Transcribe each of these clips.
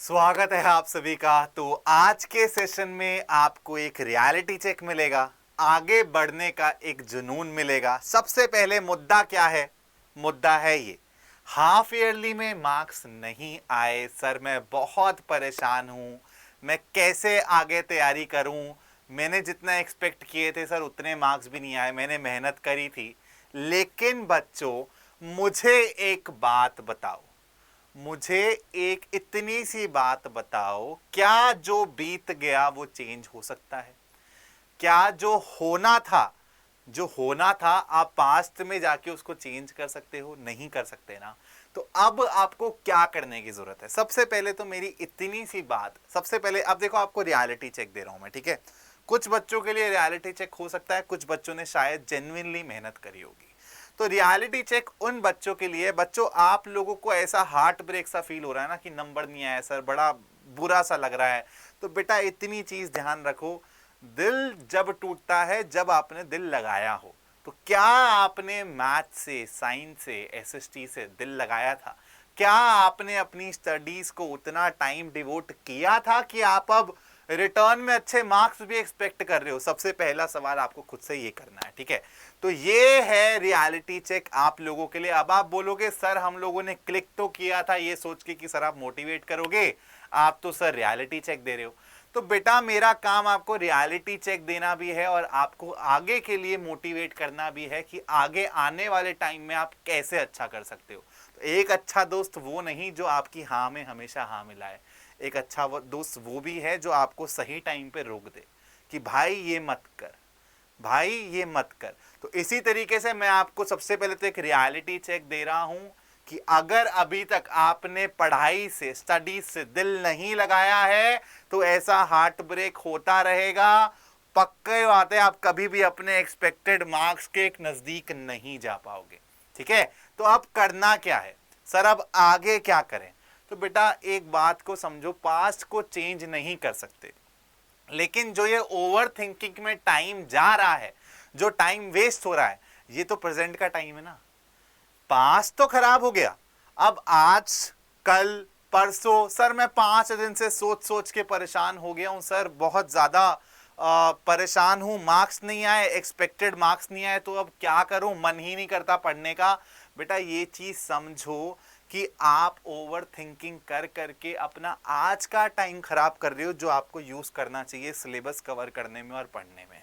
स्वागत है आप सभी का। तो आज के सेशन में आपको एक रियलिटी चेक मिलेगा, आगे बढ़ने का एक जुनून मिलेगा। सबसे पहले मुद्दा क्या है? मुद्दा है ये, हाफ ईयरली में मार्क्स नहीं आए सर, मैं बहुत परेशान हूं, मैं कैसे आगे तैयारी करूं? मैंने जितना एक्सपेक्ट किए थे सर उतने मार्क्स भी नहीं आए, मैंने मेहनत करी थी। लेकिन बच्चों, मुझे एक बात बताओ, मुझे एक इतनी सी बात बताओ, क्या जो बीत गया वो चेंज हो सकता है? क्या जो होना था, जो होना था, आप पास्ट में जाके उसको चेंज कर सकते हो? नहीं कर सकते ना। तो अब आपको क्या करने की जरूरत है? सबसे पहले तो मेरी इतनी सी बात, सबसे पहले अब देखो, आपको रियलिटी चेक दे रहा हूं मैं, ठीक है? कुछ बच्चों के लिए रियलिटी चेक हो सकता है, कुछ बच्चों ने शायद जेन्युइनली मेहनत करी होगी। तो रियलिटी चेक उन बच्चों के लिए, बच्चों आप लोगों को ऐसा हार्ट ब्रेक सा फील हो रहा है ना कि नंबर नहीं आया सर, बड़ा बुरा सा लग रहा है। तो बेटा इतनी चीज ध्यान रखो, दिल जब टूटता है जब आपने दिल लगाया हो। तो क्या आपने मैथ से, साइंस से, एसएसटी से दिल लगाया था? क्या आपने अपनी स्टडीज को उतना टाइम डिवोट किया था कि आप अब रिटर्न में अच्छे मार्क्स भी एक्सपेक्ट कर रहे हो? सबसे पहला सवाल आपको खुद से ये करना है, ठीक है? तो ये है रियलिटी चेक आप लोगों के लिए। अब आप बोलोगे सर हम लोगों ने क्लिक तो किया था ये सोच के कि सर आप मोटिवेट करोगे, आप तो सर रियलिटी चेक दे रहे हो। तो बेटा मेरा काम आपको रियलिटी चेक देना भी है और आपको आगे के लिए मोटिवेट करना भी है कि आगे आने वाले टाइम में आप कैसे अच्छा कर सकते हो। तो एक अच्छा दोस्त वो नहीं जो आपकी हाँ में हमेशा हाँ मिलाए, एक अच्छा वो दोस्त वो भी है जो आपको सही टाइम पे रोक दे कि भाई ये मत कर, भाई ये मत कर। तो इसी तरीके से मैं आपको सबसे पहले तो एक रियलिटी चेक दे रहा हूं कि अगर अभी तक आपने पढ़ाई से, स्टडीज से दिल नहीं लगाया है तो ऐसा हार्ट ब्रेक होता रहेगा। पक्के बात है, आप कभी भी अपने एक्सपेक्टेड मार्क्स के एक नजदीक नहीं जा पाओगे, ठीक है? तो अब करना क्या है सर, अब आगे क्या करें? तो बेटा एक बात को समझो, पास्ट को चेंज नहीं कर सकते, लेकिन जो ये ओवर थिंकिंग में टाइम जा रहा है, जो टाइम वेस्ट हो रहा है, ये तो प्रेजेंट का टाइम है ना। पास्ट तो खराब हो गया, अब आज, कल, परसों, सर मैं 5 दिन से सोच सोच के परेशान हो गया हूं सर, बहुत ज्यादा परेशान हूं, मार्क्स नहीं आए, एक्सपेक्टेड मार्क्स नहीं आए, तो अब क्या करूं, मन ही नहीं करता पढ़ने का। बेटा ये चीज समझो कि आप ओवर थिंकिंग कर करके अपना आज का टाइम खराब कर रहे हो, जो आपको यूज करना चाहिए सिलेबस कवर करने में और पढ़ने में।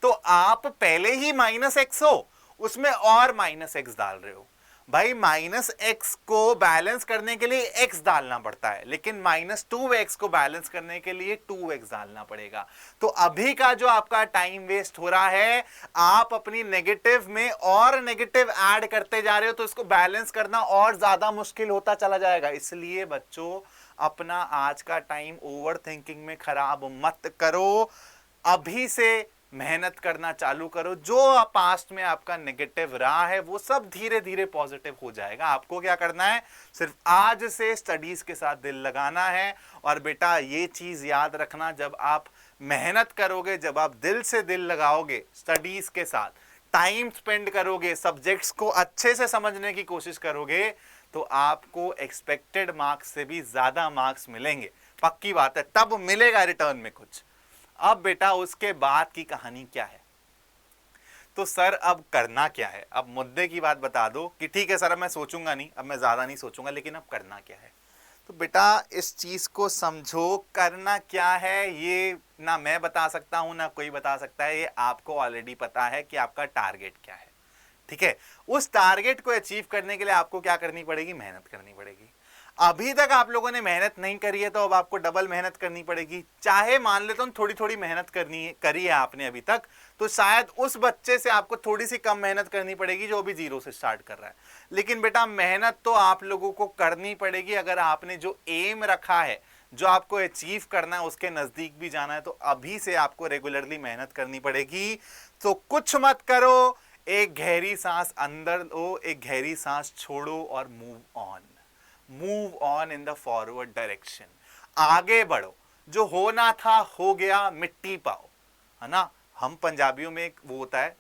तो आप पहले ही -x हो, उसमें और -x डाल रहे हो। भाई -x को बैलेंस करने के लिए x डालना पड़ता है, लेकिन -2x को बैलेंस करने के लिए 2x डालना पड़ेगा। तो अभी का जो आपका टाइम वेस्ट हो रहा है, आप अपनी नेगेटिव में और नेगेटिव ऐड करते जा रहे हो, तो इसको बैलेंस करना और ज्यादा मुश्किल होता चला जाएगा। इसलिए बच्चों अपना आज का टाइम ओवर थिंकिंग में खराब मत करो, अभी से मेहनत करना चालू करो। जो पास्ट में आपका नेगेटिव रहा है वो सब धीरे धीरे पॉजिटिव हो जाएगा। आपको क्या करना है, सिर्फ आज से स्टडीज के साथ दिल लगाना है। और बेटा ये चीज याद रखना, जब आप मेहनत करोगे, जब आप दिल से दिल लगाओगे, स्टडीज के साथ टाइम स्पेंड करोगे, सब्जेक्ट्स को अच्छे से समझने की कोशिश करोगे, तो आपको एक्सपेक्टेड मार्क्स से भी ज्यादा मार्क्स मिलेंगे। पक्की बात है, तब मिलेगा रिटर्न में कुछ। अब बेटा उसके बाद की कहानी क्या है? तो सर अब करना क्या है? अब मुद्दे की बात बता दो कि ठीक है सर अब मैं सोचूंगा नहीं, अब मैं ज्यादा नहीं सोचूंगा, लेकिन अब करना क्या है? तो बेटा इस चीज को समझो, करना क्या है ये ना मैं बता सकता हूं ना कोई बता सकता है, ये आपको ऑलरेडी पता है कि आपका टारगेट क्या है, ठीक है? उस टारगेट को अचीव करने के लिए आपको क्या करनी पड़ेगी? मेहनत करनी पड़ेगी। अभी तक आप लोगों ने मेहनत नहीं करी है, तो अब आपको डबल मेहनत करनी पड़ेगी। चाहे मान लेता हूं थोड़ी थोड़ी मेहनत करी है आपने अभी तक, तो शायद उस बच्चे से आपको थोड़ी सी कम मेहनत करनी पड़ेगी जो अभी 0 से स्टार्ट कर रहा है। लेकिन बेटा मेहनत तो आप लोगों को करनी पड़ेगी। अगर आपने जो एम रखा है, जो आपको अचीव करना है, उसके नजदीक भी जाना है, तो अभी से आपको रेगुलरली मेहनत करनी पड़ेगी। तो कुछ मत करो, एक गहरी सांस अंदर लो, एक गहरी सांस छोड़ो और move on in the forward direction. आगे बढ़ो, जो होना था हो गया, मिट्टी पाओ, है ना? हम पंजाबियों में एक वो होता है,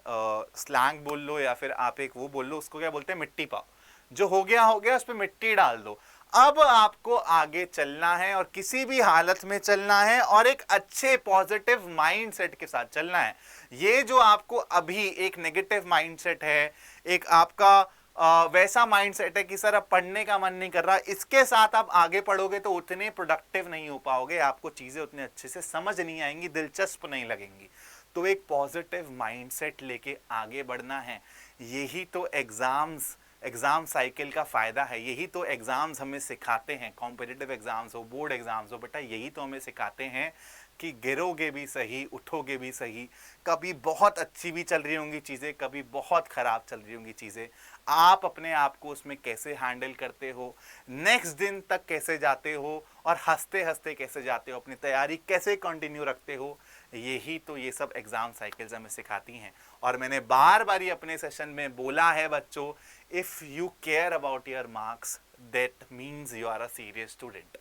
स्लैंग बोल लो या फिर आप एक वो बोल लो, उसको क्या बोलते हैं? मिट्टी पाओ। जो हो गया उस पर मिट्टी डाल दो। अब आपको आगे चलना है और किसी भी हालत में चलना है और एक अच्छे पॉजिटिव माइंडसेट के साथ चलना है। ये जो आपको अभी एक नेगेटिव माइंडसेट है, एक आपका वैसा माइंडसेट है कि सर अब पढ़ने का मन नहीं कर रहा, इसके साथ आप आगे पढ़ोगे तो उतने प्रोडक्टिव नहीं हो पाओगे, आपको चीजें उतने अच्छे से समझ नहीं आएंगी, दिलचस्प नहीं लगेंगी। तो एक पॉजिटिव माइंडसेट लेके आगे बढ़ना है। यही तो एग्जाम साइकिल का फायदा है, यही तो एग्जाम्स हमें सिखाते हैं, कॉम्पिटिटिव एग्जाम्स हो, बोर्ड एग्जाम्स हो, बेटा यही तो हमें सिखाते हैं कि गिरोगे भी सही, उठोगे भी सही। कभी बहुत अच्छी भी चल रही होंगी चीज़ें, कभी बहुत ख़राब चल रही होंगी चीज़ें, आप अपने आप को उसमें कैसे हैंडल करते हो, नेक्स्ट दिन तक कैसे जाते हो और हंसते हंसते कैसे जाते हो, अपनी तैयारी कैसे कंटिन्यू रखते हो, यही तो ये सब एग्जाम साइकिल्स हमें सिखाती हैं। और मैंने बार बार अपने सेशन में बोला है बच्चों, if you care about your marks that means you are a serious student.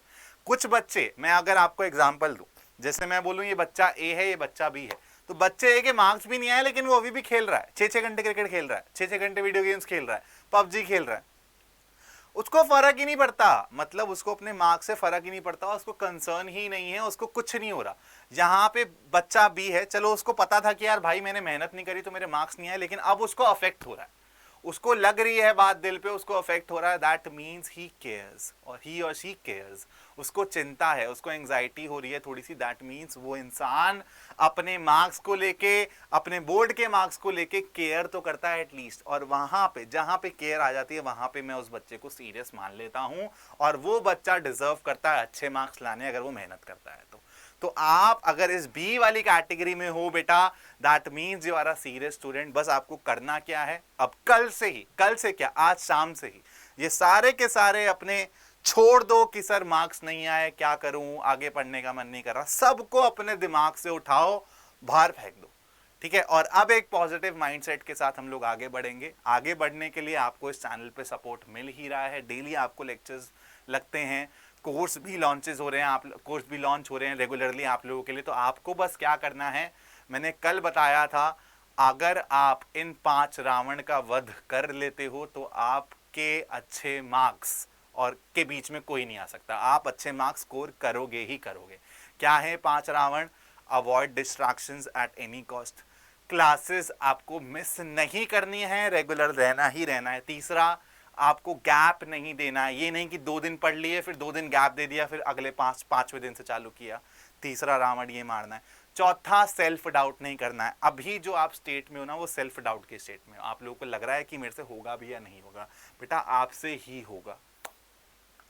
कुछ बच्चे, मैं अगर आपको एग्जाम्पल दूं, जैसे मैं बोलूं ये बच्चा ए है, ये बच्चा बी है, तो बच्चे ए के मार्क्स भी नहीं आए लेकिन वो अभी भी खेल रहा है, 6-6 घंटे क्रिकेट खेल रहा है, 6-6 घंटे वीडियो गेम्स खेल रहा है, पबजी खेल रहा है, उसको फर्क ही नहीं पड़ता, मतलब उसको अपने मार्क्स से फर्क ही नहीं पड़ता, उसको कंसर्न ही नहीं है, उसको कुछ नहीं हो रहा। यहाँ पे बच्चा बी है, चलो उसको पता था कि यार भाई मैंने मेहनत नहीं करी तो मेरे मार्क्स नहीं आए, लेकिन अब उसको अफेक्ट हो रहा है, उसको लग रही है बात दिल पे, उसको अफेक्ट हो रहा है, दैट मीन्स ही केयर्स और ही और शी केयर्स, उसको चिंता है, उसको एंग्जाइटी हो रही है थोड़ी सी, दैट मीन्स वो इंसान अपने मार्क्स को लेके, अपने बोर्ड के मार्क्स को लेके केयर तो करता है एटलीस्ट। और वहां पे जहां पे केयर आ जाती है वहां पे मैं उस बच्चे को सीरियस मान लेता हूं और वो बच्चा डिजर्व करता है अच्छे मार्क्स लाने अगर वो मेहनत करता है तो आप अगर इस बी वाली कैटेगरी में हो बेटा, that means you are a serious student. बस आपको करना क्या है, अब कल से क्या, आज शाम से ही ये सारे के सारे अपने छोड़ दो कि सर मार्क्स नहीं आए क्या करूं, आगे पढ़ने का मन नहीं कर रहा, सबको अपने दिमाग से उठाओ, बाहर फेंक दो, ठीक है। और अब एक पॉजिटिव माइंडसेट के साथ हम लोग आगे बढ़ेंगे। आगे बढ़ने के लिए आपको इस चैनल पे सपोर्ट मिल ही रहा है, डेली आपको लेक्चर्स लगते हैं, कोर्स भी लॉन्चेस हो रहे हैं, आप कोर्स भी लॉन्च हो रहे हैं रेगुलरली आप लोगों के लिए। तो आपको बस क्या करना है, मैंने कल बताया था, अगर आप इन 5 रावण का वध कर लेते हो तो आपके अच्छे मार्क्स और के बीच में कोई नहीं आ सकता, आप अच्छे मार्क्स स्कोर करोगे ही करोगे। क्या है 5 रावण? Avoid distractions at any cost, classes आपको मिस नहीं करनी है, रेगुलर रहना ही रहना है। तीसरा, आपको गैप नहीं देना है, ये नहीं कि 2 दिन पढ़ लिए फिर 2 दिन गैप दे दिया फिर अगले 5वें दिन से चालू किया, तीसरा रावण ये मारना है। चौथा, सेल्फ डाउट नहीं करना है। अभी जो आप स्टेट में हो ना वो सेल्फ डाउट के स्टेट में हो, आप लोगों को लग रहा है कि मेरे से होगा भी या नहीं होगा, बेटा आपसे ही होगा।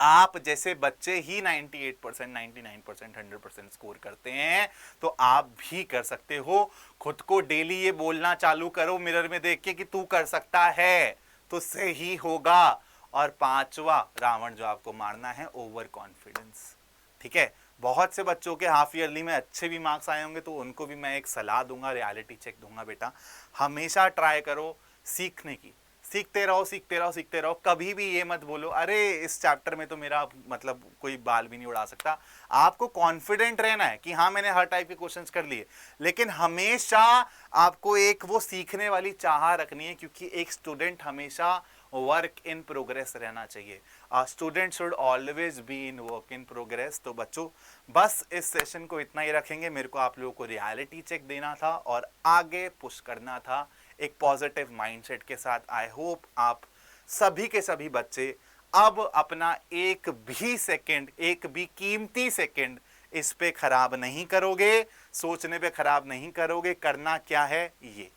आप जैसे बच्चे ही 98%, 99%, 100% स्कोर करते हैं तो आप भी कर सकते हो। खुद को डेली ये बोलना चालू करो मिरर में देख के कि तू कर सकता है, तो से ही होगा। और 5वां रावण जो आपको मारना है, ओवर कॉन्फिडेंस, ठीक है। बहुत से बच्चों के हाफ ईयरली में अच्छे भी मार्क्स आए होंगे तो उनको भी मैं एक सलाह दूंगा, रियलिटी चेक दूंगा, बेटा हमेशा ट्राई करो सीखने की, सीखते रहो सीखते रहो सीखते रहो। कभी भी ये मत बोलो अरे इस चैप्टर में तो मेरा मतलब कोई बाल भी नहीं उड़ा सकता। आपको कॉन्फिडेंट रहना है कि हाँ मैंने हर टाइप के क्वेश्चंस कर लिए, लेकिन हमेशा आपको एक वो सीखने वाली चाह रखनी है, क्योंकि एक स्टूडेंट हमेशा वर्क इन प्रोग्रेस रहना चाहिए। Student should always be in work in progress. तो बच्चों बस इस सेशन को इतना ही रखेंगे, मेरे को आप लोगों को रियलिटी चेक देना था और आगे पुश करना था एक पॉजिटिव माइंडसेट के साथ। आई होप आप सभी के सभी बच्चे अब अपना एक भी सेकंड, एक भी कीमती सेकंड इस पे खराब नहीं करोगे, सोचने पे खराब नहीं करोगे। करना क्या है, ये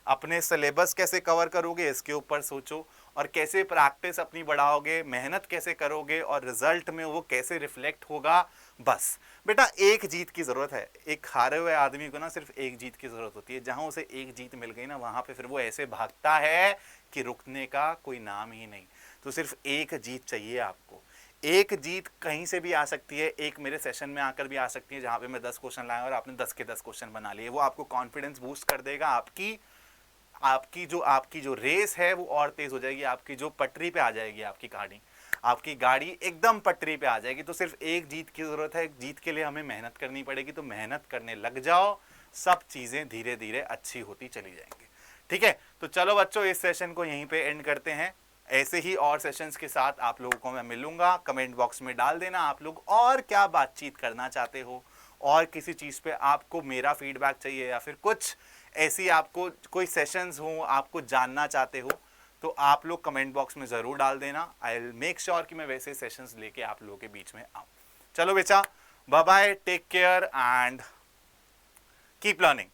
अपने सिलेबस कैसे कवर करोगे इसके ऊपर सोचो, और कैसे प्रैक्टिस अपनी बढ़ाओगे, मेहनत कैसे करोगे और रिजल्ट में वो कैसे रिफ्लेक्ट होगा। बस बेटा एक जीत की जरूरत है, एक हारे हुए आदमी को ना सिर्फ एक जीत की जरूरत होती है। जहां उसे एक जीत मिल गई ना वहां पे फिर वो ऐसे भागता है कि रुकने का कोई नाम ही नहीं। तो सिर्फ एक जीत चाहिए आपको, एक जीत कहीं से भी आ सकती है, एक मेरे सेशन में आकर भी आ सकती है जहां पे मैं 10 क्वेश्चन लाया और आपने 10 के 10 क्वेश्चन बना लिए। वो आपको कॉन्फिडेंस बूस्ट कर देगा, आपकी जो रेस है वो और तेज हो जाएगी, आपकी जो पटरी पे आ जाएगी आपकी गाड़ी एकदम पटरी पे आ जाएगी। तो सिर्फ एक जीत की जरूरत है, जीत के लिए हमें मेहनत करनी पड़ेगी। तो मेहनत करने लग जाओ, सब चीजें धीरे धीरे अच्छी होती चली जाएंगी, ठीक है। तो चलो बच्चों इस सेशन को यहीं पे एंड करते हैं। ऐसे ही और सेशंस के साथ आप लोगों को मैं मिलूंगा। कमेंट बॉक्स में डाल देना आप लोग और क्या बातचीत करना चाहते हो, और किसी चीज़ पे आपको मेरा फीडबैक चाहिए या फिर कुछ ऐसी आपको कोई सेशंस हो आपको जानना चाहते हो, तो आप लोग कमेंट बॉक्स में ज़रूर डाल देना। आई विल मेक श्योर कि मैं वैसे सेशंस लेके आप लोगों के बीच में आऊँ। चलो बेचा, bye bye, take care and keep learning.